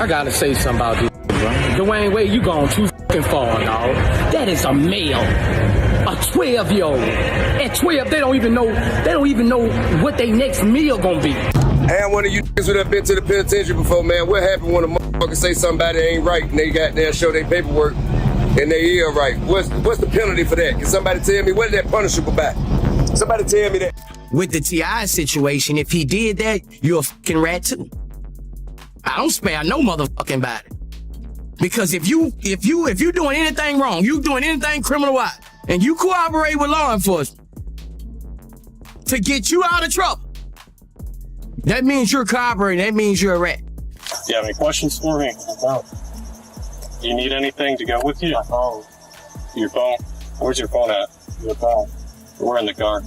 I gotta say something about this, bro. Dwayne Wade, you gone too fucking far, dog. That is a male. A 12-year-old. At 12, they don't even know what their next meal gonna be. And one of you niggas who done been to the penitentiary before, man, what happened when a motherfucker say somebody ain't right and they got there show their paperwork and they is right? What's the penalty for that? Can somebody tell me what is that punishable by? Somebody tell me that. With the T.I. situation, if he did that, you're a fucking rat too. I don't spare no motherfucking body. Because if you doing anything wrong, you doing anything criminal-wise, and you cooperate with law enforcement to get you out of trouble, that means you're cooperating. That means you're a rat. Do you have any questions for me? No. Do you need anything to go with you? My phone. Your phone? Where's your phone at? Your phone. We're in the car.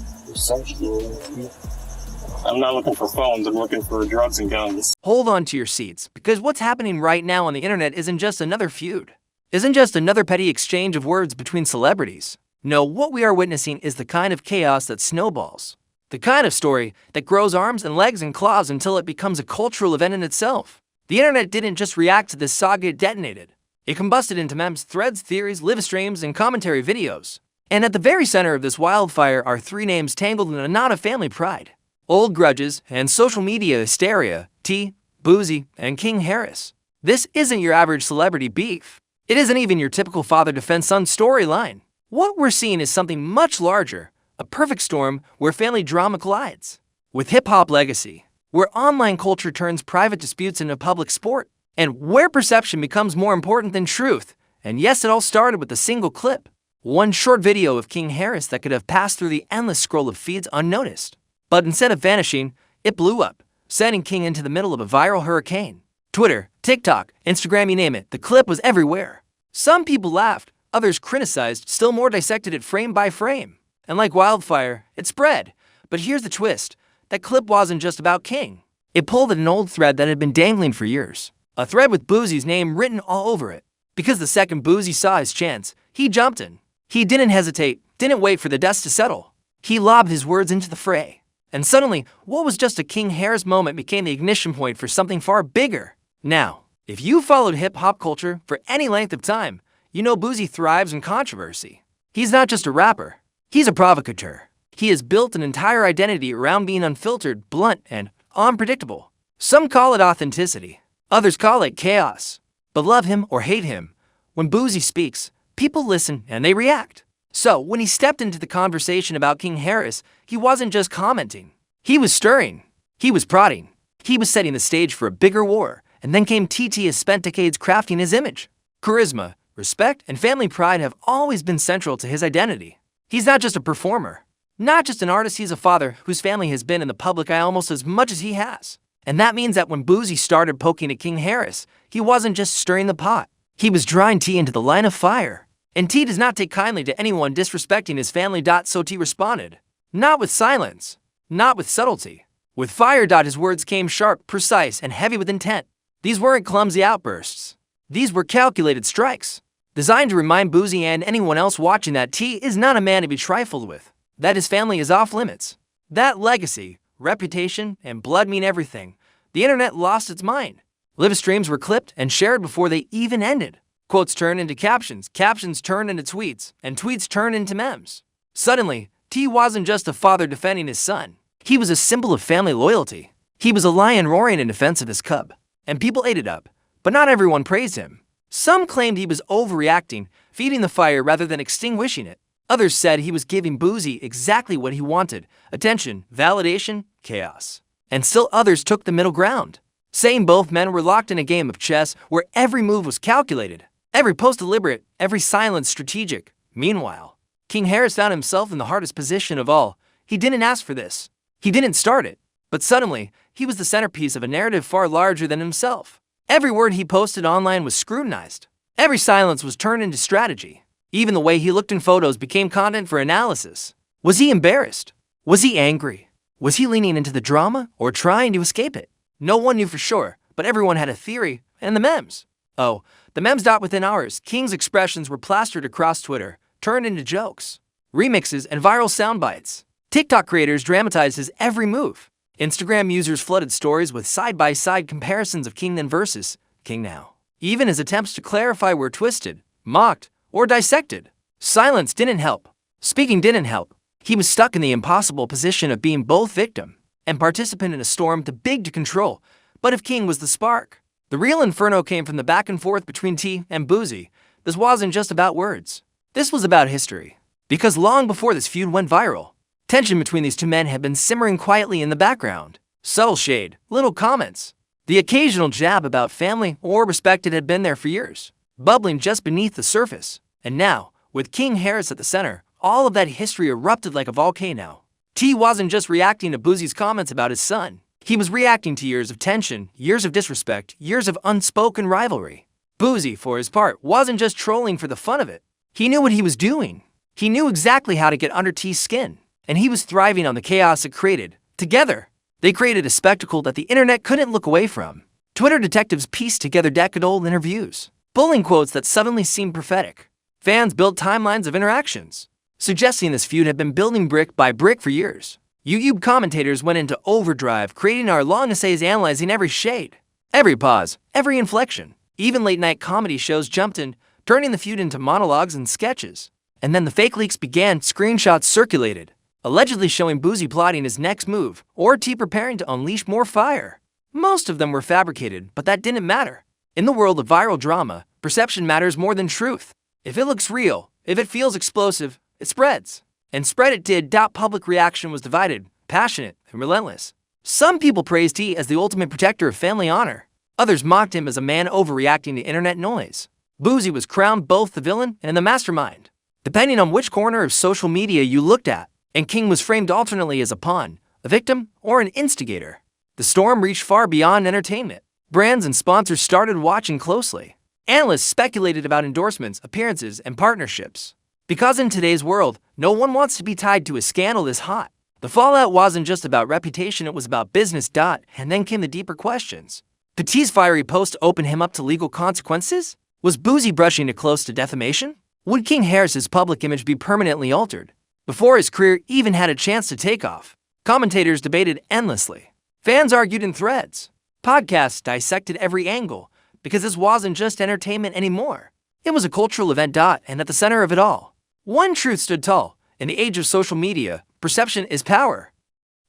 I'm not looking for phones. I'm looking for drugs and guns. Hold on to your seats, because what's happening right now on the internet isn't just another feud. Isn't just another petty exchange of words between celebrities. No, what we are witnessing is the kind of chaos that snowballs. The kind of story that grows arms and legs and claws until it becomes a cultural event in itself. The internet didn't just react to this saga it detonated. It combusted into memes, threads, theories, live streams, and commentary videos. And at the very center of this wildfire are three names tangled in a knot of family pride. Old grudges and social media hysteria, T, Boosie, and King Harris. This isn't your average celebrity beef. It isn't even your typical father defends son storyline. What we're seeing is something much larger. A perfect storm where family drama collides. With hip-hop legacy, where online culture turns private disputes into public sport, and where perception becomes more important than truth. And yes, it all started with a single clip. One short video of King Harris that could have passed through the endless scroll of feeds unnoticed. But instead of vanishing, it blew up, sending King into the middle of a viral hurricane. Twitter, TikTok, Instagram, you name it, the clip was everywhere. Some people laughed, others criticized, still more dissected it frame by frame. And like wildfire, it spread. But here's the twist. That clip wasn't just about King. It pulled at an old thread that had been dangling for years. A thread with Boosie's name written all over it. Because the second Boosie saw his chance, he jumped in. He didn't hesitate, didn't wait for the dust to settle. He lobbed his words into the fray. And suddenly, what was just a King Harris moment became the ignition point for something far bigger. Now, if you followed hip-hop culture for any length of time, you know Boosie thrives in controversy. He's not just a rapper. He's a provocateur. He has built an entire identity around being unfiltered, blunt, and unpredictable. Some call it authenticity. Others call it chaos. But love him or hate him, when Boosie speaks, people listen and they react. So, when he stepped into the conversation about King Harris, he wasn't just commenting. He was stirring. He was prodding. He was setting the stage for a bigger war. And then came TT has spent decades crafting his image. Charisma, respect, and family pride have always been central to his identity. He's not just a performer, not just an artist, he's a father whose family has been in the public eye almost as much as he has. And that means that when Boosie started poking at King Harris, he wasn't just stirring the pot. He was drawing T into the line of fire. And T does not take kindly to anyone disrespecting his family. So T responded. Not with silence, not with subtlety. With fire. His words came sharp, precise, and heavy with intent. These weren't clumsy outbursts. These were calculated strikes. Designed to remind Boosie and anyone else watching that T is not a man to be trifled with, that his family is off limits, that legacy, reputation, and blood mean everything. The internet lost its mind. Live streams were clipped and shared before they even ended. Quotes turned into captions, captions turned into tweets, and tweets turned into memes. Suddenly, T wasn't just a father defending his son. He was a symbol of family loyalty. He was a lion roaring in defense of his cub. And people ate it up, but not everyone praised him. Some claimed he was overreacting, feeding the fire rather than extinguishing it. Others said he was giving Boosie exactly what he wanted: attention, validation, chaos. And still others took the middle ground, saying both men were locked in a game of chess where every move was calculated, every post deliberate, every silence strategic. Meanwhile, King Harris found himself in the hardest position of all. He didn't ask for this. He didn't start it. But suddenly, he was the centerpiece of a narrative far larger than himself. Every word he posted online was scrutinized. Every silence was turned into strategy. Even the way he looked in photos became content for analysis. Was he embarrassed? Was he angry? Was he leaning into the drama or trying to escape it? No one knew for sure, but everyone had a theory, and the memes. Oh, the memes. Within hours, King's expressions were plastered across Twitter, turned into jokes, remixes, and viral sound bites. TikTok creators dramatized his every move. Instagram users flooded stories with side-by-side comparisons of King then versus King now. Even his attempts to clarify were twisted, mocked, or dissected. Silence didn't help. Speaking didn't help. He was stuck in the impossible position of being both victim and participant in a storm too big to control. But if King was the spark, the real inferno came from the back and forth between T and Boosie. This wasn't just about words. This was about history. Because long before this feud went viral, tension between these two men had been simmering quietly in the background. Subtle shade, little comments, the occasional jab about family or respect had been there for years, bubbling just beneath the surface. And now, with King Harris at the center, all of that history erupted like a volcano. T wasn't just reacting to Boosie's comments about his son. He was reacting to years of tension, years of disrespect, years of unspoken rivalry. Boosie, for his part, wasn't just trolling for the fun of it. He knew what he was doing. He knew exactly how to get under T's skin. And he was thriving on the chaos it created. Together, they created a spectacle that the internet couldn't look away from. Twitter detectives pieced together decade-old interviews, pulling quotes that suddenly seemed prophetic. Fans built timelines of interactions, suggesting this feud had been building brick by brick for years. YouTube commentators went into overdrive, creating hour-long essays analyzing every shade, every pause, every inflection. Even late-night comedy shows jumped in, turning the feud into monologues and sketches. And then the fake leaks began, screenshots circulated, allegedly showing Boosie plotting his next move, or T preparing to unleash more fire. Most of them were fabricated, but that didn't matter. In the world of viral drama, perception matters more than truth. If it looks real, if it feels explosive, it spreads. And spread it did. Public reaction was divided, passionate, and relentless. Some people praised T as the ultimate protector of family honor. Others mocked him as a man overreacting to internet noise. Boosie was crowned both the villain and the mastermind, depending on which corner of social media you looked at. And King was framed alternately as a pawn, a victim, or an instigator. The storm reached far beyond entertainment. Brands and sponsors started watching closely. Analysts speculated about endorsements, appearances, and partnerships. Because in today's world, no one wants to be tied to a scandal this hot. The fallout wasn't just about reputation, it was about business. And then came the deeper questions. Did T's fiery post open him up to legal consequences? Was Boosie brushing it close to defamation? Would King Harris's public image be permanently altered before his career even had a chance to take off? Commentators debated endlessly. Fans argued in threads. Podcasts dissected every angle, because this wasn't just entertainment anymore. It was a cultural event. And at the center of it all, one truth stood tall. In the age of social media, perception is power.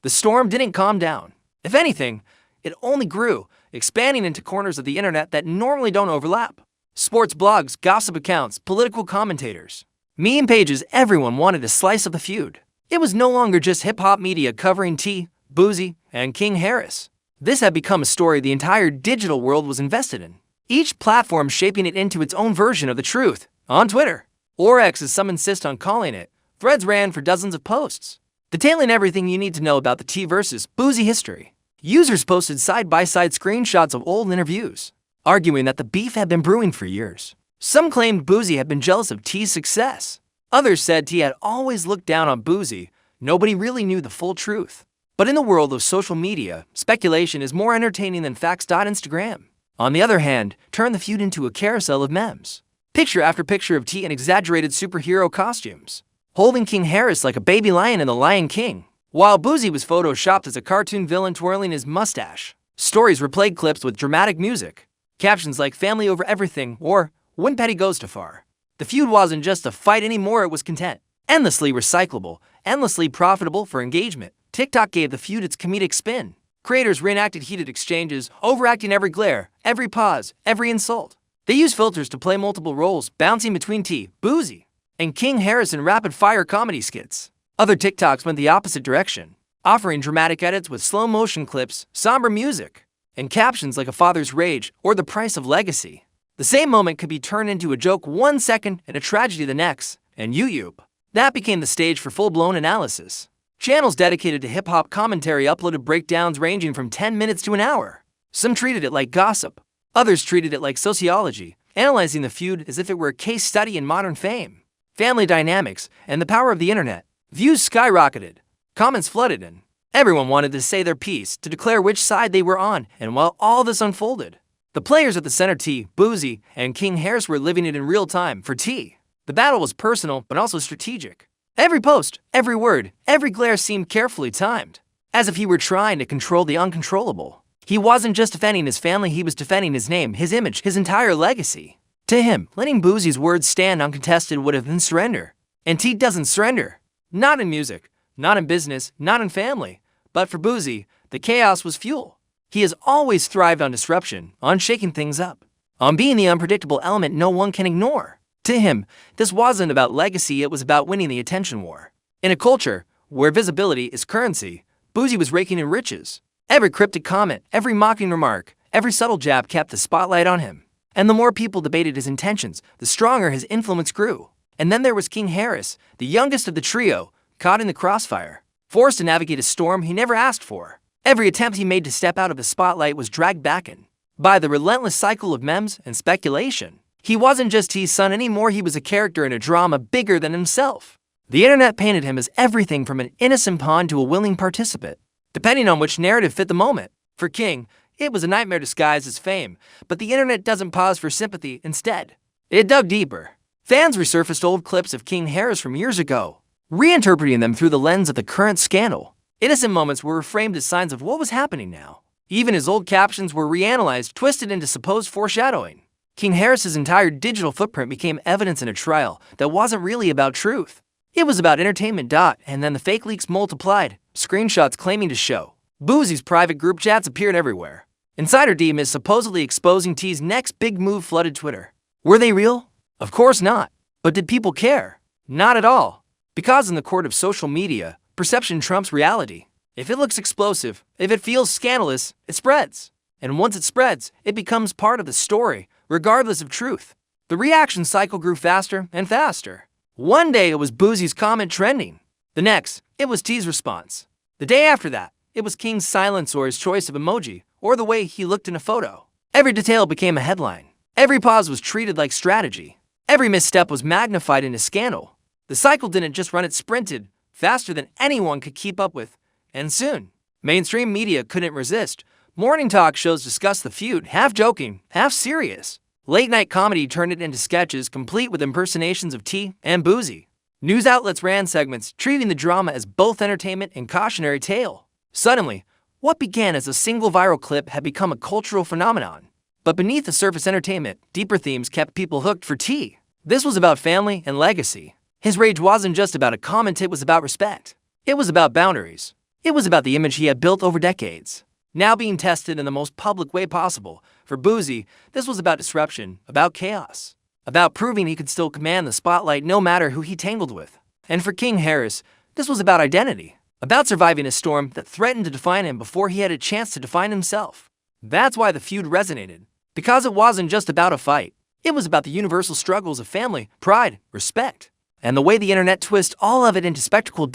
The storm didn't calm down. If anything, it only grew, expanding into corners of the internet that normally don't overlap. Sports blogs, gossip accounts, political commentators, meme pages, everyone wanted a slice of the feud. It was no longer just hip-hop media covering T, Boosie, and King Harris. This had become a story the entire digital world was invested in, each platform shaping it into its own version of the truth. On Twitter, or X as some insist on calling it, threads ran for dozens of posts, detailing everything you need to know about the T versus Boosie history. Users posted side-by-side screenshots of old interviews, arguing that the beef had been brewing for years. Some claimed Boosie had been jealous of T's success. Others said T had always looked down on Boosie. Nobody really knew the full truth. But in the world of social media, speculation is more entertaining than facts. Instagram, on the other hand, turned the feud into a carousel of memes. Picture after picture of T in exaggerated superhero costumes, holding King Harris like a baby lion in The Lion King, while Boosie was photoshopped as a cartoon villain twirling his mustache. Stories replayed clips with dramatic music, captions like "family over everything" or "when petty goes too far." The feud wasn't just a fight anymore, it was content. Endlessly recyclable, endlessly profitable for engagement. TikTok gave the feud its comedic spin. Creators reenacted heated exchanges, overacting every glare, every pause, every insult. They used filters to play multiple roles, bouncing between T, Boosie, and King Harris in rapid-fire comedy skits. Other TikToks went the opposite direction, offering dramatic edits with slow-motion clips, somber music, and captions like "a father's rage" or "the price of legacy." The same moment could be turned into a joke 1 second and a tragedy the next, and YouTube. That became the stage for full-blown analysis. Channels dedicated to hip-hop commentary uploaded breakdowns ranging from 10 minutes to an hour. Some treated it like gossip. Others treated it like sociology, analyzing the feud as if it were a case study in modern fame, family dynamics, and the power of the internet. Views skyrocketed. Comments flooded in. Everyone wanted to say their piece, to declare which side they were on, and while all this unfolded, the players at the center, T, Boosie, and King Harris, were living it in real time. For T, the battle was personal but also strategic. Every post, every word, every glare seemed carefully timed, as if he were trying to control the uncontrollable. He wasn't just defending his family, he was defending his name, his image, his entire legacy. To him, letting Boosie's words stand uncontested would have been surrender. And T doesn't surrender. Not in music, not in business, not in family. But for Boosie, the chaos was fuel. He has always thrived on disruption, on shaking things up, on being the unpredictable element no one can ignore. To him, this wasn't about legacy, it was about winning the attention war. In a culture where visibility is currency, Boosie was raking in riches. Every cryptic comment, every mocking remark, every subtle jab kept the spotlight on him. And the more people debated his intentions, the stronger his influence grew. And then there was King Harris, the youngest of the trio, caught in the crossfire, forced to navigate a storm he never asked for. Every attempt he made to step out of the spotlight was dragged back in by the relentless cycle of memes and speculation. He wasn't just T's son anymore, he was a character in a drama bigger than himself. The internet painted him as everything from an innocent pawn to a willing participant, depending on which narrative fit the moment. For King, it was a nightmare disguised as fame, but the internet doesn't pause for sympathy. Instead, it dug deeper. Fans resurfaced old clips of King Harris from years ago, reinterpreting them through the lens of the current scandal. Innocent moments were reframed as signs of what was happening now. Even his old captions were reanalyzed, twisted into supposed foreshadowing. King Harris's entire digital footprint became evidence in a trial that wasn't really about truth. It was about entertainment. And then the fake leaks multiplied, screenshots claiming to show. Boosie's private group chats appeared everywhere. Insider Deem is supposedly exposing T's next big move flooded Twitter. Were they real? Of course not. But did people care? Not at all. Because in the court of social media, perception trumps reality. If it looks explosive, if it feels scandalous, it spreads. And once it spreads, it becomes part of the story, regardless of truth. The reaction cycle grew faster and faster. One day it was Boosie's comment trending. The next, it was T's response. The day after that, it was King's silence or his choice of emoji, or the way he looked in a photo. Every detail became a headline. Every pause was treated like strategy. Every misstep was magnified in a scandal. The cycle didn't just run, it sprinted, faster than anyone could keep up with. And soon, mainstream media couldn't resist. Morning talk shows discussed the feud, half joking, half serious. Late-night comedy turned it into sketches complete with impersonations of T and Boosie. News outlets ran segments, treating the drama as both entertainment and cautionary tale. Suddenly, what began as a single viral clip had become a cultural phenomenon. But beneath the surface entertainment, deeper themes kept people hooked for T. This was about family and legacy. His rage wasn't just about a comment, it was about respect. It was about boundaries. It was about the image he had built over decades, now being tested in the most public way possible. For Boosie, this was about disruption, about chaos, about proving he could still command the spotlight no matter who he tangled with. And for King Harris, this was about identity, about surviving a storm that threatened to define him before he had a chance to define himself. That's why the feud resonated, because it wasn't just about a fight. It was about the universal struggles of family, pride, respect, and the way the internet twisted all of it into spectacle.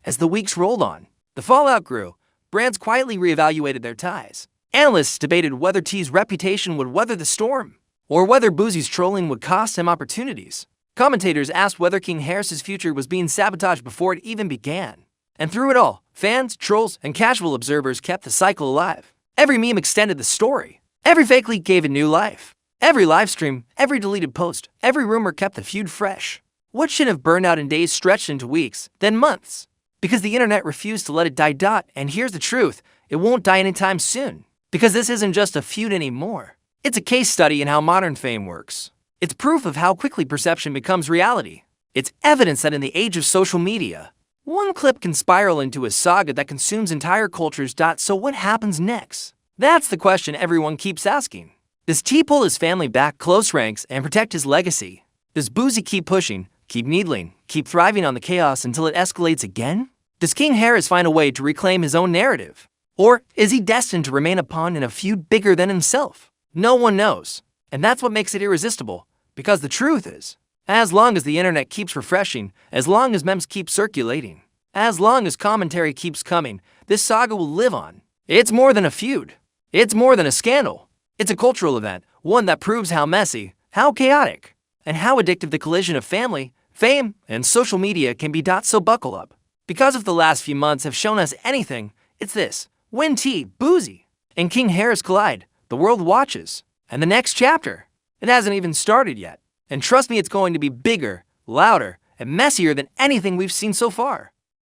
As the weeks rolled on, the fallout grew. Brands quietly reevaluated their ties. Analysts debated whether T's reputation would weather the storm, or whether Boosie's trolling would cost him opportunities. Commentators asked whether King Harris's future was being sabotaged before it even began. And through it all, fans, trolls, and casual observers kept the cycle alive. Every meme extended the story. Every fake leak gave it new life. Every live stream, every deleted post, every rumor kept the feud fresh. What should have burned out in days stretched into weeks, then months, because the internet refused to let it die. And here's the truth, it won't die anytime soon. Because this isn't just a feud anymore. It's a case study in how modern fame works. It's proof of how quickly perception becomes reality. It's evidence that in the age of social media, one clip can spiral into a saga that consumes entire cultures. So what happens next? That's the question everyone keeps asking. Does T pull his family back close ranks and protect his legacy? Does Boosie keep pushing, keep needling, keep thriving on the chaos until it escalates again? Does King Harris find a way to reclaim his own narrative? Or is he destined to remain a pawn in a feud bigger than himself? No one knows. And that's what makes it irresistible. Because the truth is, as long as the internet keeps refreshing, as long as memes keep circulating, as long as commentary keeps coming, this saga will live on. It's more than a feud. It's more than a scandal. It's a cultural event, one that proves how messy, how chaotic, and how addictive the collision of family, fame, and social media can be. So buckle up. Because if the last few months have shown us anything, it's this. When T, Boosie, and King Harris collide, the world watches. And the next chapter, it hasn't even started yet. And trust me, it's going to be bigger, louder, and messier than anything we've seen so far.